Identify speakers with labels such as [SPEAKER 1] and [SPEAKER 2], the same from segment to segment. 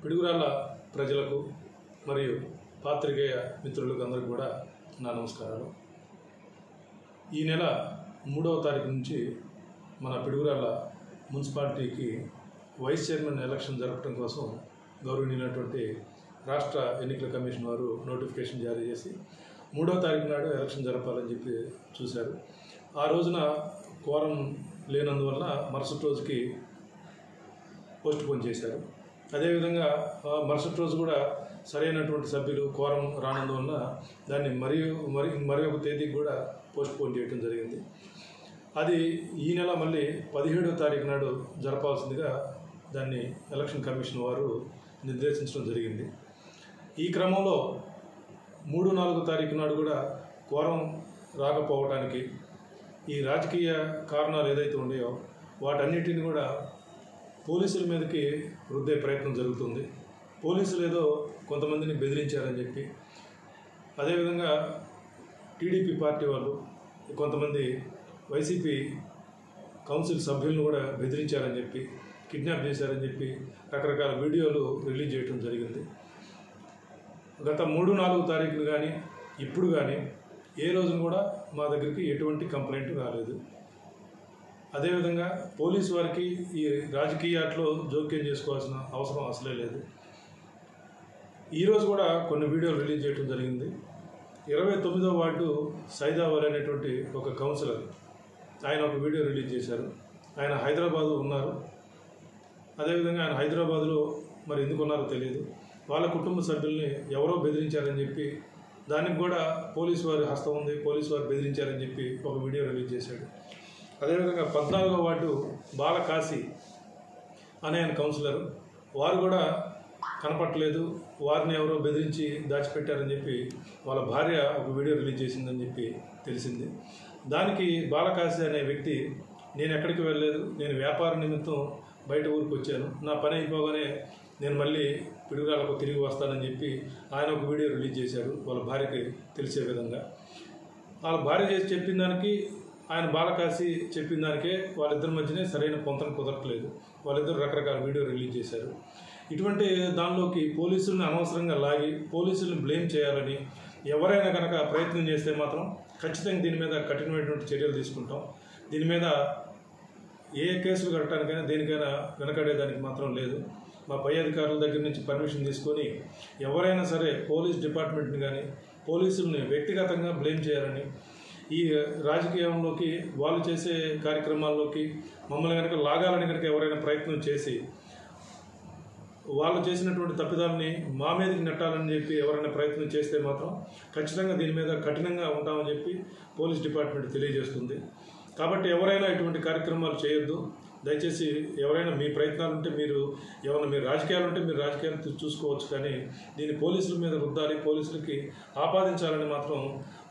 [SPEAKER 1] పిడుగురాళ్ళ ప్రజలకు మరియు పాత్రికేయ మిత్రులకు అందరికీ కూడా నా నమస్కారాలు. ఈ నెల 3వ తారీఖు నుంచి మన పిడుగురాళ్ళ మున్సిపాలిటీకి వైస్ చైర్మన్ ఎలక్షన్ జరపడం కోసం గౌరవనీయులైనటువంటి రాష్ట్ర ఎన్నికల కమిషన్ వారు నోటిఫికేషన్ జారీ చేసి 3వ తారీఖు నాడు ఎలక్షన్ జరపాలని చెప్పి చూశారు. ఆ రోజున క్వారం లేనందువల్ల మరుసటి రోజుకి పోస్ట్ పోన్ చేశారు. అదేవిధంగా మరుసటి రోజు కూడా సరైనటువంటి సభ్యులు క్వారం రానందువల్ల దాన్ని మరి ఒక తేదీకి కూడా పోస్ట్ పోన్ చేయడం జరిగింది. అది ఈ నెల మళ్ళీ 17వ తారీఖు నాడు జరపాల్సిందిగా దాన్ని ఎలక్షన్ కమిషన్ వారు నిర్దేశించడం జరిగింది. ఈ క్రమంలో 3-4 తారీఖు నాడు కూడా క్వారం రాకపోవడానికి ఈ రాజకీయ కారణాలు ఏదైతే ఉన్నాయో వాటన్నిటిని కూడా పోలీసుల మీదకి రుద్దే ప్రయత్నం జరుగుతుంది. పోలీసులు ఏదో కొంతమందిని బెదిరించారని చెప్పి, అదేవిధంగా టీడీపీ పార్టీ వాళ్ళు కొంతమంది వైసీపీ కౌన్సిల్ సభ్యులను కూడా బెదిరించారని చెప్పి, కిడ్నాప్ చేశారని చెప్పి రకరకాల వీడియోలు రిలీజ్ చేయడం జరిగింది. గత 3-4 తారీఖులు కానీ ఇప్పుడు కానీ ఏ రోజున కూడా మా దగ్గరికి ఎటువంటి కంప్లైంట్ రాలేదు. అదేవిధంగా పోలీసు వారికి ఈ రాజకీయాల్లో జోక్యం చేసుకోవాల్సిన అవసరం అసలే లేదు. ఈరోజు కూడా కొన్ని వీడియోలు రిలీజ్ చేయడం జరిగింది. 29వ వార్డు సైదావర్ అనేటువంటి ఒక కౌన్సిలర్ ఆయన ఒక వీడియో రిలీజ్ చేశారు. ఆయన హైదరాబాదు ఉన్నారు. అదేవిధంగా ఆయన హైదరాబాదులో మరి ఎందుకు ఉన్నారో తెలియదు. వాళ్ళ కుటుంబ సభ్యుల్ని ఎవరో బెదిరించారని చెప్పి దానికి కూడా పోలీసు వారి హస్తం ఉంది, పోలీసు వారు బెదిరించారని చెప్పి ఒక వీడియో రిలీజ్ చేశాడు. అదేవిధంగా 14వ వార్డు బాలకాశీ అనే ఆయన కౌన్సిలర్ వారు కూడా కనపట్టలేదు, వారిని ఎవరో బెదిరించి దాచిపెట్టారని చెప్పి వాళ్ళ భార్య ఒక వీడియో రిలీజ్ చేసిందని చెప్పి తెలిసింది. దానికి బాలకాశీ అనే వ్యక్తి నేను ఎక్కడికి వెళ్ళలేదు, నేను వ్యాపార నిమిత్తం బయట ఊరికి వచ్చాను, నా పని అయిపోగానే నేను మళ్ళీ పిడుగురాళ్ళకు తిరిగి వస్తానని చెప్పి ఆయన ఒక వీడియో రిలీజ్ చేశాడు వాళ్ళ భార్యకి తెలిసే విధంగా. వాళ్ళ భార్య చేసి చెప్పిన దానికి ఆయన బాలకాశీ చెప్పిన దానికే వాళ్ళిద్దరి మధ్యనే సరైన పొంతన కుదరట్లేదు. వాళ్ళిద్దరు రకరకాల వీడియో రిలీజ్ చేశారు. ఇటువంటి దానిలోకి పోలీసులను అనవసరంగా లాగి పోలీసులను బ్లేమ్ చేయాలని ఎవరైనా కనుక ప్రయత్నం చేస్తే మాత్రం ఖచ్చితంగా దీని మీద కఠినమైనటువంటి చర్యలు తీసుకుంటాం. దీని మీద ఏ కేసులు కట్టడానికైనా దేనికైనా వెనకడేదానికి మాత్రం లేదు. మా పై అధికారుల దగ్గర నుంచి పర్మిషన్ తీసుకొని ఎవరైనా సరే పోలీస్ డిపార్ట్మెంట్ని కానీ పోలీసుల్ని వ్యక్తిగతంగా బ్లేమ్ చేయాలని, ఈ రాజకీయంలోకి వాళ్ళు చేసే కార్యక్రమాల్లోకి మమ్మల్ని కనుక లాగాలని కనుక ఎవరైనా ప్రయత్నం చేసి వాళ్ళు చేసినటువంటి తప్పిదాలని మా మీదకి నెట్టాలని చెప్పి ఎవరైనా ప్రయత్నం చేస్తే మాత్రం ఖచ్చితంగా దీని మీద కఠినంగా ఉంటామని చెప్పి పోలీస్ డిపార్ట్మెంట్ తెలియజేస్తుంది. కాబట్టి ఎవరైనా ఇటువంటి కార్యక్రమాలు చేయొద్దు. దయచేసి ఎవరైనా మీ ప్రయత్నాలు ఉంటే మీరు రాజకీయాలు ఉంటే మీరు రాజకీయాలు చూసుకోవచ్చు, కానీ దీన్ని పోలీసుల మీద రుద్దాలి, పోలీసులకి ఆపాదించాలని మాత్రం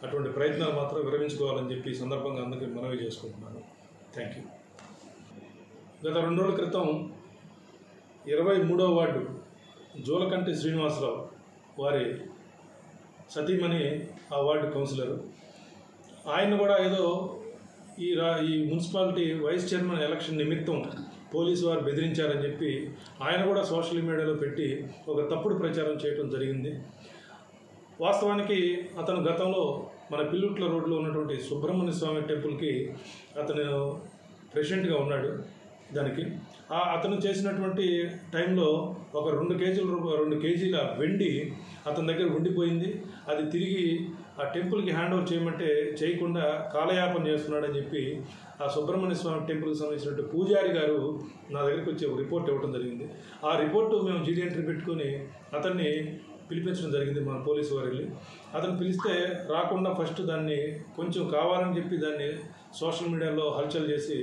[SPEAKER 1] అటువంటి ప్రయత్నాలు మాత్రం విరమించుకోవాలని చెప్పి సందర్భంగా అందరికీ మనవి చేసుకుంటున్నాను. Thank you. గత 2 రోజుల క్రితం 23వ వార్డు జోలకంటి శ్రీనివాసరావు వారి సతీమణి ఆ వార్డు కౌన్సిలరు, ఆయన కూడా ఏదో ఈ మున్సిపాలిటీ వైస్ చైర్మన్ ఎలక్షన్ నిమిత్తం పోలీసు వారు బెదిరించారని చెప్పి ఆయన కూడా సోషల్ మీడియాలో పెట్టి ఒక తప్పుడు ప్రచారం చేయడం జరిగింది. వాస్తవానికి అతను గతంలో మన పిల్లుట్ల రోడ్లో ఉన్నటువంటి సుబ్రహ్మణ్య స్వామి టెంపుల్కి అతను ప్రెసిడెంట్గా ఉన్నాడు. దానికి అతను చేసినటువంటి టైంలో ఒక 2 కేజీల వెండి అతని దగ్గర ఉండిపోయింది. అది తిరిగి ఆ టెంపుల్కి హ్యాండ్ ఓవర్ చేయమంటే చేయకుండా కాలయాపన చేస్తున్నాడని చెప్పి ఆ సుబ్రహ్మణ్య స్వామి టెంపుల్కి సంబంధించినట్టు పూజారి గారు నా దగ్గరికి వచ్చి ఒక రిపోర్ట్ ఇవ్వడం జరిగింది. ఆ రిపోర్టు మేము జీడీ ఎంట్రీ పెట్టుకొని అతన్ని పిలిపించడం జరిగింది. మన పోలీసు వారు వెళ్ళి అతను పిలిస్తే రాకుండా ఫస్ట్ దాన్ని కొంచెం కావాలని చెప్పి దాన్ని సోషల్ మీడియాలో హల్చల్ చేసి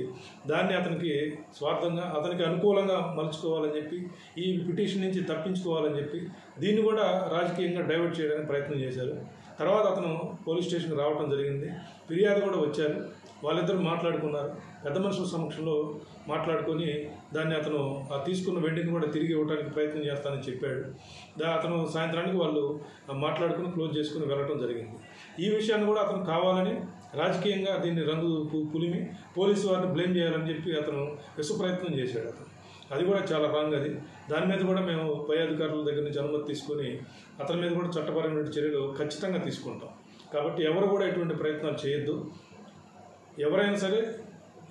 [SPEAKER 1] దాన్ని అతనికి స్వార్థంగా అతనికి అనుకూలంగా మలుచుకోవాలని చెప్పి ఈ పిటిషన్ నుంచి తప్పించుకోవాలని చెప్పి దీన్ని కూడా రాజకీయంగా డైవర్ట్ చేయడానికి ప్రయత్నం చేశారు. తర్వాత అతను పోలీస్ స్టేషన్కి రావడం జరిగింది. ఫిర్యాదు కూడా వచ్చారు. వాళ్ళిద్దరూ మాట్లాడుకున్నారు. పెద్ద మనుషుల సమక్షంలో మాట్లాడుకొని దాన్ని అతను తీసుకున్న వెండిని కూడా తిరిగి ఇవ్వడానికి ప్రయత్నం చేస్తానని చెప్పాడు. అతను సాయంత్రానికి వాళ్ళు మాట్లాడుకుని క్లోజ్ చేసుకుని వెళ్ళడం జరిగింది. ఈ విషయాన్ని కూడా అతను కావాలని రాజకీయంగా దీన్ని రంగు పులిమి పోలీసు వారిని బ్లేమ్ చేయాలని చెప్పి అతను విశ్వ ప్రయత్నం చేశాడు. అది కూడా చాలా రాంగ్. దాని మీద కూడా మేము పై అధికారుల దగ్గర నుంచి అనుమతి తీసుకొని అతని మీద కూడా చట్టపరమైన చర్యలు ఖచ్చితంగా తీసుకుంటాం. కాబట్టి ఎవరు కూడా ఎటువంటి ప్రయత్నాలు చేయొద్దు. ఎవరైనా సరే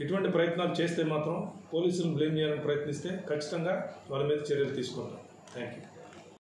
[SPEAKER 1] ఇటువంటి ప్రయత్నాలు చేస్తే మాత్రం పోలీసులను బ్లేమ్ చేయాలని ప్రయత్నిస్తే ఖచ్చితంగా వాళ్ళ మీద చర్యలు తీసుకుంటాం. Thank you.